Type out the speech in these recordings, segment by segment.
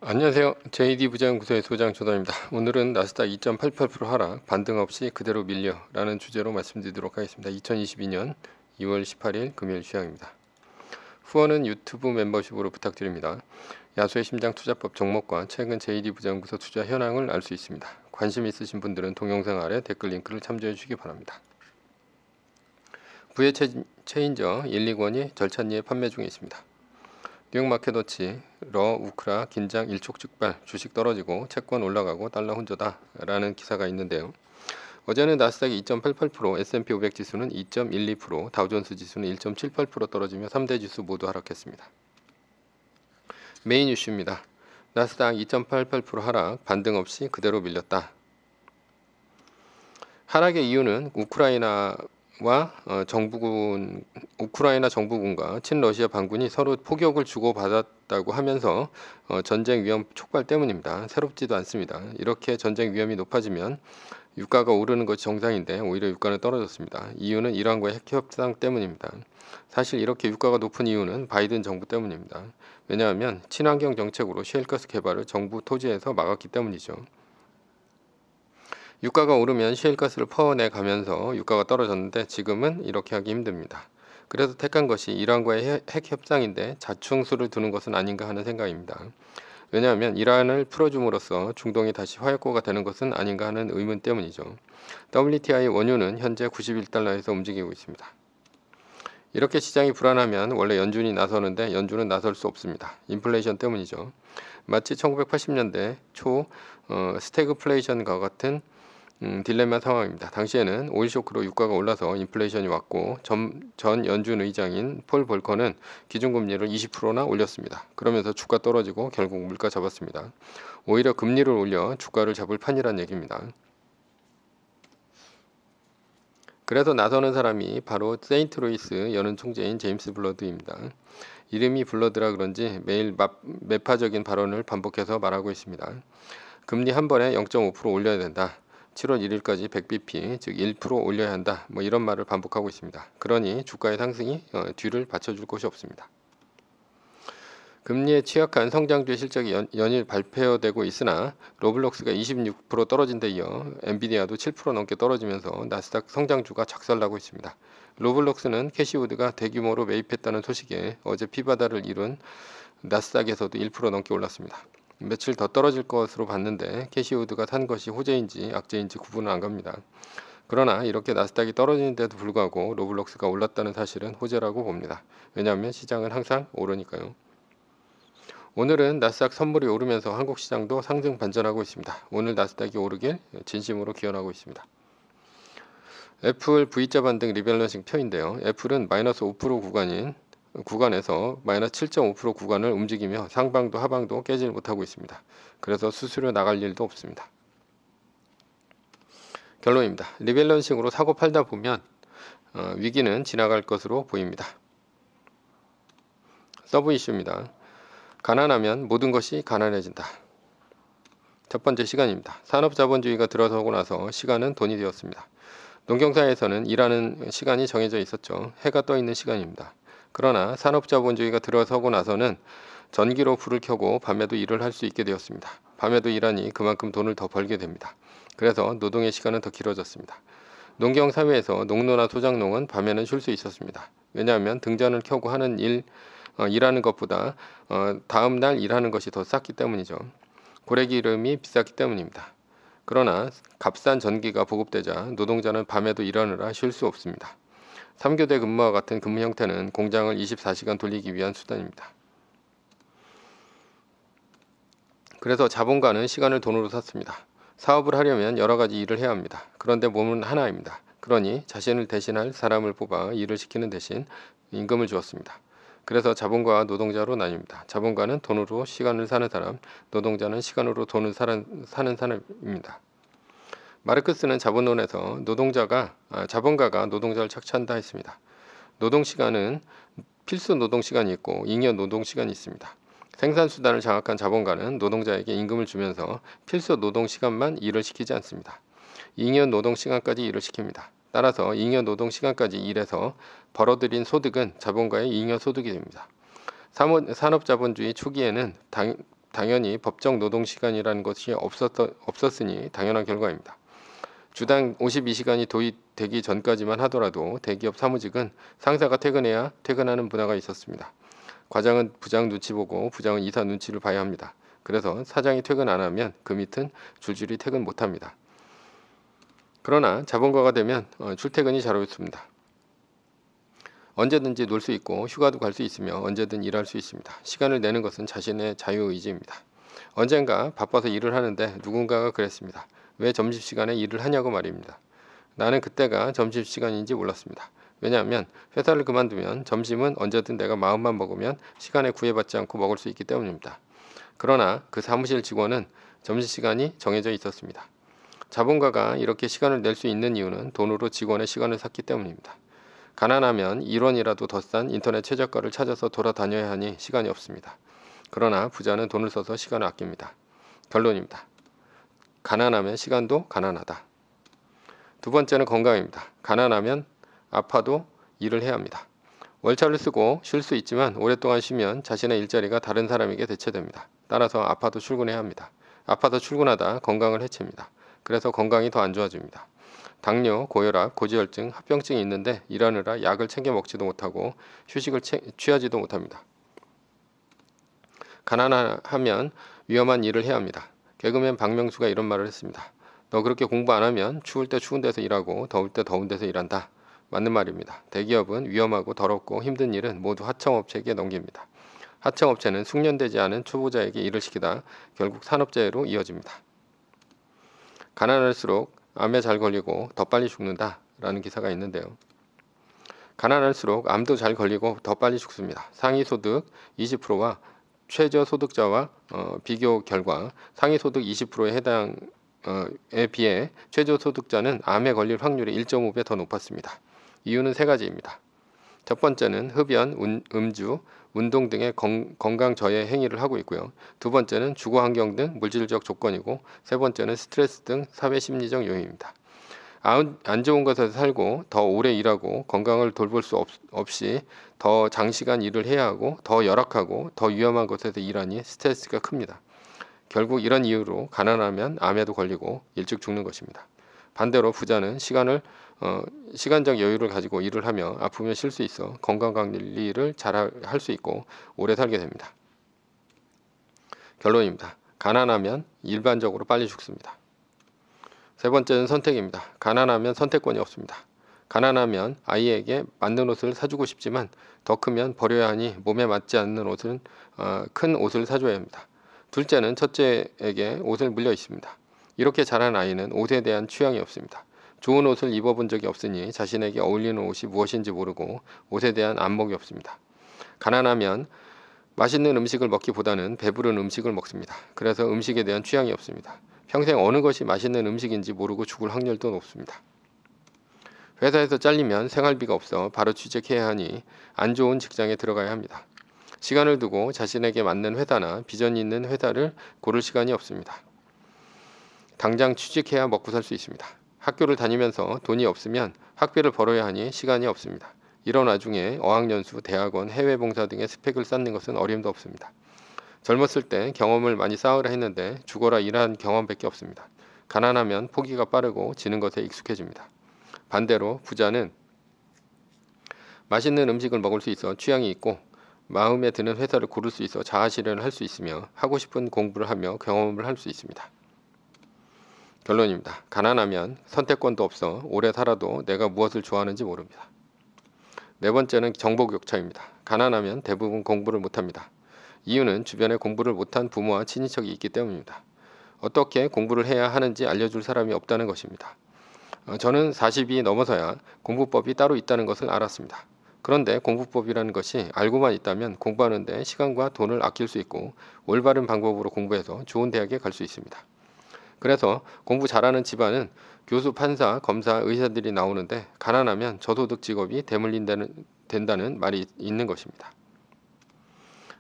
안녕하세요. JD부자연구소의 소장 조던입니다. 오늘은 나스닥 2.88% 하락, 반등 없이 그대로 밀려 라는 주제로 말씀드리도록 하겠습니다. 2022년 2월 18일 금요일 시황입니다. 후원은 유튜브 멤버십으로 부탁드립니다. 야수의 심장 투자법 종목과 최근 JD부자연구소 투자 현황을 알 수 있습니다. 관심 있으신 분들은 동영상 아래 댓글 링크를 참조해 주시기 바랍니다. 부의 체인저 1,2권이 절찬리에 판매 중에 있습니다. 뉴욕 마켓워치 러 우크라 긴장 일촉즉발 주식 떨어지고 채권 올라가고 달러 혼조다 라는 기사가 있는데요. 어제는 나스닥이 2.88%, S&P 500 지수는 2.12%, 다우존스 지수는 1.78% 떨어지며 3대 지수 모두 하락했습니다. 메인 이슈입니다. 나스닥 2.88% 하락, 반등 없이 그대로 밀렸다. 하락의 이유는 우크라이나 정부군과 친러시아 반군이 서로 포격을 주고받았다고 하면서 전쟁 위험 촉발 때문입니다. 새롭지도 않습니다. 이렇게 전쟁 위험이 높아지면 유가가 오르는 것이 정상인데 오히려 유가는 떨어졌습니다. 이유는 이란과의 핵협상 때문입니다. 사실 이렇게 유가가 높은 이유는 바이든 정부 때문입니다. 왜냐하면 친환경 정책으로 셰일가스 개발을 정부 토지에서 막았기 때문이죠. 유가가 오르면 셰일가스를 퍼내 가면서 유가가 떨어졌는데 지금은 이렇게 하기 힘듭니다. 그래서 택한 것이 이란과의 핵 협상인데 자충수를 두는 것은 아닌가 하는 생각입니다. 왜냐하면 이란을 풀어줌으로써 중동이 다시 화약고가 되는 것은 아닌가 하는 의문 때문이죠. WTI 원유는 현재 91달러에서 움직이고 있습니다. 이렇게 시장이 불안하면 원래 연준이 나서는데 연준은 나설 수 없습니다. 인플레이션 때문이죠. 마치 1980년대 초 스태그플레이션과 같은 딜레마 상황입니다. 당시에는 오일 쇼크로 유가가 올라서 인플레이션이 왔고 전 연준 의장인 폴 볼커는 기준금리를 20%나 올렸습니다. 그러면서 주가 떨어지고 결국 물가 잡았습니다. 오히려 금리를 올려 주가를 잡을 판이란 얘기입니다. 그래서 나서는 사람이 바로 세인트루이스 연은 총재인 제임스 블러드입니다. 이름이 블러드라 그런지 매일 매파적인 발언을 반복해서 말하고 있습니다. 금리 한 번에 0.5% 올려야 된다. 7월 1일까지 100bp, 즉 1% 올려야 한다. 이런 말을 반복하고 있습니다. 그러니 주가의 상승이 뒤를 받쳐줄 곳이 없습니다. 금리에 취약한 성장주의 실적이 연일 발표되고 있으나 로블록스가 26% 떨어진 데 이어 엔비디아도 7% 넘게 떨어지면서 나스닥 성장주가 작살나고 있습니다. 로블록스는 캐시우드가 대규모로 매입했다는 소식에 어제 피바다를 이룬 나스닥에서도 1% 넘게 올랐습니다. 며칠 더 떨어질 것으로 봤는데 캐시우드가 산 것이 호재인지 악재인지 구분은 안 갑니다. 그러나 이렇게 나스닥이 떨어지는데도 불구하고 로블록스가 올랐다는 사실은 호재라고 봅니다. 왜냐하면 시장은 항상 오르니까요. 오늘은 나스닥 선물이 오르면서 한국 시장도 상승 반전하고 있습니다. 오늘 나스닥이 오르길 진심으로 기원하고 있습니다. 애플 V자 반등 리밸런싱 표인데요. 애플은 마이너스 5% 구간에서 마이너스 7.5% 구간을 움직이며 상방도 하방도 깨질 못하고 있습니다. 그래서 수수료 나갈 일도 없습니다. 결론입니다. 리밸런싱으로 사고 팔다 보면 위기는 지나갈 것으로 보입니다. 서브 이슈입니다. 가난하면 모든 것이 가난해진다. 첫 번째 시간입니다. 산업자본주의가 들어서고 나서 시간은 돈이 되었습니다. 농경사에서는 일하는 시간이 정해져 있었죠. 해가 떠 있는 시간입니다. 그러나 산업자본주의가 들어서고 나서는 전기로 불을 켜고 밤에도 일을 할 수 있게 되었습니다. 밤에도 일하니 그만큼 돈을 더 벌게 됩니다. 그래서 노동의 시간은 더 길어졌습니다. 농경사회에서 농노나 소작농은 밤에는 쉴 수 있었습니다. 왜냐하면 등잔을 켜고 하는 일하는 것보다 다음 날 일하는 것이 더 쌌기 때문이죠. 고래기름이 비쌌기 때문입니다. 그러나 값싼 전기가 보급되자 노동자는 밤에도 일하느라 쉴 수 없습니다. 3교대 근무와 같은 근무 형태는 공장을 24시간 돌리기 위한 수단입니다. 그래서 자본가는 시간을 돈으로 샀습니다. 사업을 하려면 여러 가지 일을 해야 합니다. 그런데 몸은 하나입니다. 그러니 자신을 대신할 사람을 뽑아 일을 시키는 대신 임금을 주었습니다. 그래서 자본가와 노동자로 나뉩니다. 자본가는 돈으로 시간을 사는 사람, 노동자는 시간으로 돈을 사는 사람입니다. 마르크스는 자본론에서 자본가가 노동자를 착취한다 했습니다. 노동시간은 필수 노동시간이 있고 잉여 노동시간이 있습니다. 생산수단을 장악한 자본가는 노동자에게 임금을 주면서 필수 노동시간만 일을 시키지 않습니다. 잉여 노동시간까지 일을 시킵니다. 따라서 잉여 노동시간까지 일해서 벌어들인 소득은 자본가의 잉여 소득이 됩니다. 산업자본주의 초기에는 당연히 법정 노동 시간이라는 것이 없었으니 당연한 결과입니다. 주당 52시간이 도입되기 전까지만 하더라도 대기업 사무직은 상사가 퇴근해야 퇴근하는 문화가 있었습니다. 과장은 부장 눈치 보고 부장은 이사 눈치를 봐야 합니다. 그래서 사장이 퇴근 안 하면 그 밑은 줄줄이 퇴근 못 합니다. 그러나 자본가가 되면 출퇴근이 자유롭습니다. 언제든지 놀 수 있고 휴가도 갈 수 있으며 언제든 일할 수 있습니다. 시간을 내는 것은 자신의 자유의지입니다. 언젠가 바빠서 일을 하는데 누군가가 그랬습니다. 왜 점심시간에 일을 하냐고 말입니다. 나는 그때가 점심시간인지 몰랐습니다. 왜냐하면 회사를 그만두면 점심은 언제든 내가 마음만 먹으면 시간에 구애받지 않고 먹을 수 있기 때문입니다. 그러나 그 사무실 직원은 점심시간이 정해져 있었습니다. 자본가가 이렇게 시간을 낼 수 있는 이유는 돈으로 직원의 시간을 샀기 때문입니다. 가난하면 1원이라도 더 싼 인터넷 최저가를 찾아서 돌아다녀야 하니 시간이 없습니다. 그러나 부자는 돈을 써서 시간을 아낍니다. 결론입니다. 가난하면 시간도 가난하다. 두 번째는 건강입니다. 가난하면 아파도 일을 해야 합니다. 월차를 쓰고 쉴 수 있지만 오랫동안 쉬면 자신의 일자리가 다른 사람에게 대체됩니다. 따라서 아파도 출근해야 합니다. 아파서 출근하다 건강을 해칩니다. 그래서 건강이 더 안 좋아집니다. 당뇨, 고혈압, 고지혈증, 합병증이 있는데 일하느라 약을 챙겨 먹지도 못하고 휴식을 취하지도 못합니다. 가난하면 위험한 일을 해야 합니다. 개그맨 박명수가 이런 말을 했습니다. 너 그렇게 공부 안 하면 추울 때 추운 데서 일하고 더울 때 더운 데서 일한다. 맞는 말입니다. 대기업은 위험하고 더럽고 힘든 일은 모두 하청업체에게 넘깁니다. 하청업체는 숙련되지 않은 초보자에게 일을 시키다 결국 산업재해로 이어집니다. 가난할수록 암에 잘 걸리고 더 빨리 죽는다 라는 기사가 있는데요. 가난할수록 암도 잘 걸리고 더 빨리 죽습니다. 상위소득 20%와 최저소득자와 비교 결과 상위소득 20%에 해당에 비해 최저소득자는 암에 걸릴 확률이 1.5배 더 높았습니다. 이유는 세 가지입니다. 첫 번째는 흡연, 음주, 운동 등의 건강 저해 행위를 하고 있고요. 두 번째는 주거 환경 등 물질적 조건이고 세 번째는 스트레스 등 사회 심리적 요인입니다. 안 좋은 곳에서 살고 더 오래 일하고 건강을 돌볼 수 없이 더 장시간 일을 해야 하고 더 열악하고 더 위험한 곳에서 일하니 스트레스가 큽니다. 결국 이런 이유로 가난하면 암에도 걸리고 일찍 죽는 것입니다. 반대로 부자는 시간적 여유를 가지고 일을 하며 아프면 쉴 수 있어 건강관리를 잘 할 수 있고 오래 살게 됩니다. 결론입니다. 가난하면 일반적으로 빨리 죽습니다. 세 번째는 선택입니다. 가난하면 선택권이 없습니다. 가난하면 아이에게 맞는 옷을 사주고 싶지만 더 크면 버려야 하니 몸에 맞지 않는 옷은 큰 옷을 사줘야 합니다. 둘째는 첫째에게 옷을 물려 있습니다. 이렇게 자란 아이는 옷에 대한 취향이 없습니다. 좋은 옷을 입어본 적이 없으니 자신에게 어울리는 옷이 무엇인지 모르고 옷에 대한 안목이 없습니다. 가난하면 맛있는 음식을 먹기보다는 배부른 음식을 먹습니다. 그래서 음식에 대한 취향이 없습니다. 평생 어느 것이 맛있는 음식인지 모르고 죽을 확률도 높습니다. 회사에서 잘리면 생활비가 없어 바로 취직해야 하니 안 좋은 직장에 들어가야 합니다. 시간을 두고 자신에게 맞는 회사나 비전이 있는 회사를 고를 시간이 없습니다. 당장 취직해야 먹고 살 수 있습니다. 학교를 다니면서 돈이 없으면 학비를 벌어야 하니 시간이 없습니다. 이런 와중에 어학연수, 대학원, 해외봉사 등의 스펙을 쌓는 것은 어림도 없습니다. 젊었을 때 경험을 많이 쌓으라 했는데 죽어라 일한 경험밖에 없습니다. 가난하면 포기가 빠르고 지는 것에 익숙해집니다. 반대로 부자는 맛있는 음식을 먹을 수 있어 취향이 있고 마음에 드는 회사를 고를 수 있어 자아실현을 할 수 있으며 하고 싶은 공부를 하며 경험을 할 수 있습니다. 결론입니다. 가난하면 선택권도 없어 오래 살아도 내가 무엇을 좋아하는지 모릅니다. 네 번째는 정보격차입니다. 가난하면 대부분 공부를 못합니다. 이유는 주변에 공부를 못한 부모와 친인척이 있기 때문입니다. 어떻게 공부를 해야 하는지 알려줄 사람이 없다는 것입니다. 저는 40이 넘어서야 공부법이 따로 있다는 것을 알았습니다. 그런데 공부법이라는 것이 알고만 있다면 공부하는 데 시간과 돈을 아낄 수 있고 올바른 방법으로 공부해서 좋은 대학에 갈 수 있습니다. 그래서 공부 잘하는 집안은 교수, 판사, 검사, 의사들이 나오는데 가난하면 저소득 직업이 된다는 말이 있는 것입니다.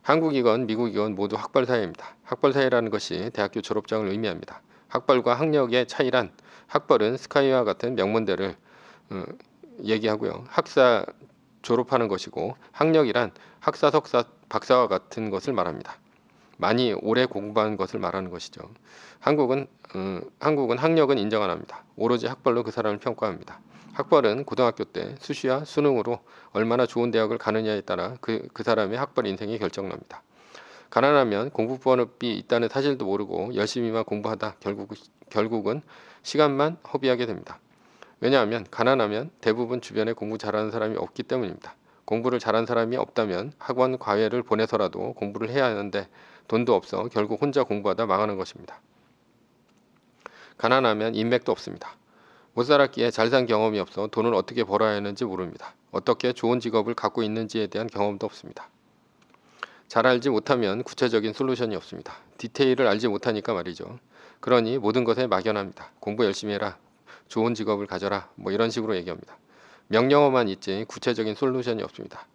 한국이건 미국이건 모두 학벌사회입니다. 학벌사회라는 것이 대학교 졸업장을 의미합니다. 학벌과 학력의 차이란 학벌은 스카이와 같은 명문대를 얘기하고요. 학사 졸업하는 것이고 학력이란 학사, 석사, 박사와 같은 것을 말합니다. 많이 오래 공부한 것을 말하는 것이죠. 한국은 학력은 인정 안 합니다. 오로지 학벌로 그 사람을 평가합니다. 학벌은 고등학교 때 수시와 수능으로 얼마나 좋은 대학을 가느냐에 따라 그 사람의 학벌 인생이 결정납니다. 가난하면 공부법이 있다는 사실도 모르고 열심히만 공부하다 결국은 시간만 허비하게 됩니다. 왜냐하면 가난하면 대부분 주변에 공부 잘하는 사람이 없기 때문입니다. 공부를 잘한 사람이 없다면 학원 과외를 보내서라도 공부를 해야 하는데 돈도 없어 결국 혼자 공부하다 망하는 것입니다. 가난하면 인맥도 없습니다. 못 살았기에 잘 산 경험이 없어 돈을 어떻게 벌어야 하는지 모릅니다. 어떻게 좋은 직업을 갖고 있는지에 대한 경험도 없습니다. 잘 알지 못하면 구체적인 솔루션이 없습니다. 디테일을 알지 못하니까 말이죠. 그러니 모든 것에 막연합니다. 공부 열심히 해라. 좋은 직업을 가져라. 뭐 이런 식으로 얘기합니다. 명령어만 있지 구체적인 솔루션이 없습니다.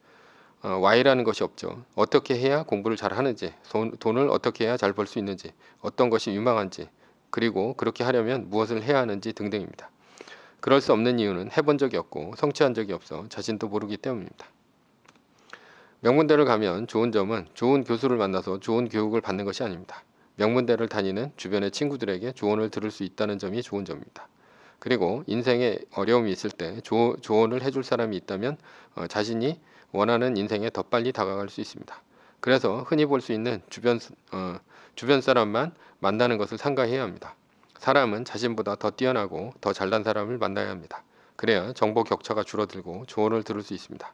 Y라는 것이 없죠. 어떻게 해야 공부를 잘 하는지, 돈을 어떻게 해야 잘 벌 수 있는지, 어떤 것이 유망한지, 그리고 그렇게 하려면 무엇을 해야 하는지 등등입니다. 그럴 수 없는 이유는 해본 적이 없고 성취한 적이 없어 자신도 모르기 때문입니다. 명문대를 가면 좋은 점은 좋은 교수를 만나서 좋은 교육을 받는 것이 아닙니다. 명문대를 다니는 주변의 친구들에게 조언을 들을 수 있다는 점이 좋은 점입니다. 그리고 인생에 어려움이 있을 때 조언을 해줄 사람이 있다면 자신이 원하는 인생에 더 빨리 다가갈 수 있습니다. 그래서 흔히 볼 수 있는 주변 사람만 만나는 것을 삼가해야 합니다. 사람은 자신보다 더 뛰어나고 더 잘난 사람을 만나야 합니다. 그래야 정보 격차가 줄어들고 조언을 들을 수 있습니다.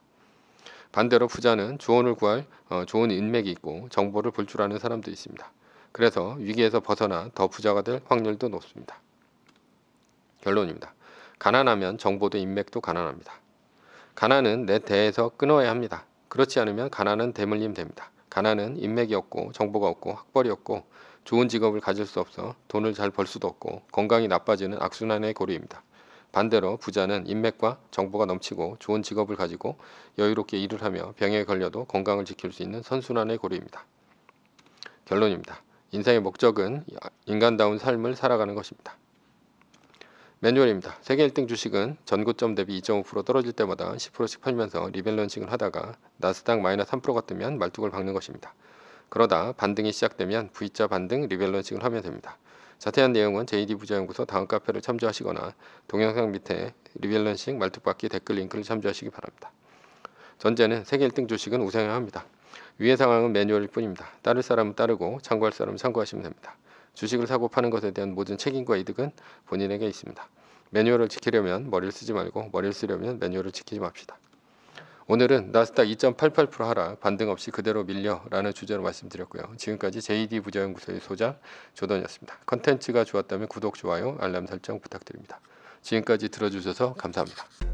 반대로 부자는 조언을 구할 좋은 인맥이 있고 정보를 볼 줄 아는 사람도 있습니다. 그래서 위기에서 벗어나 더 부자가 될 확률도 높습니다. 결론입니다. 가난하면 정보도 인맥도 가난합니다. 가난은 내 대에서 끊어야 합니다. 그렇지 않으면 가난은 대물림 됩니다. 가난은 인맥이 없고 정보가 없고 학벌이 없고 좋은 직업을 가질 수 없어 돈을 잘 벌 수도 없고 건강이 나빠지는 악순환의 고리입니다. 반대로 부자는 인맥과 정보가 넘치고 좋은 직업을 가지고 여유롭게 일을 하며 병에 걸려도 건강을 지킬 수 있는 선순환의 고리입니다. 결론입니다. 인생의 목적은 인간다운 삶을 살아가는 것입니다. 매뉴얼입니다. 세계 1등 주식은 전고점 대비 2.5% 떨어질 때마다 10%씩 팔면서 리밸런싱을 하다가 나스닥 마이너스 3%가 뜨면 말뚝을 박는 것입니다. 그러다 반등이 시작되면 V자 반등 리밸런싱을 하면 됩니다. 자세한 내용은 JD 부자연구소 다음 카페를 참조하시거나 동영상 밑에 리밸런싱 말뚝박기 댓글 링크를 참조하시기 바랍니다. 전제는 세계 1등 주식은 우상향 합니다. 위의 상황은 매뉴얼일 뿐입니다. 따를 사람은 따르고 참고할 사람은 참고하시면 됩니다. 주식을 사고 파는 것에 대한 모든 책임과 이득은 본인에게 있습니다. 매뉴얼을 지키려면 머리를 쓰지 말고 머리를 쓰려면 매뉴얼을 지키지 맙시다. 오늘은 나스닥 2.88% 하락, 반등 없이 그대로 밀려 라는 주제로 말씀드렸고요. 지금까지 JD 부자연구소의 소장 조던이었습니다. 컨텐츠가 좋았다면 구독, 좋아요, 알람 설정 부탁드립니다. 지금까지 들어주셔서 감사합니다.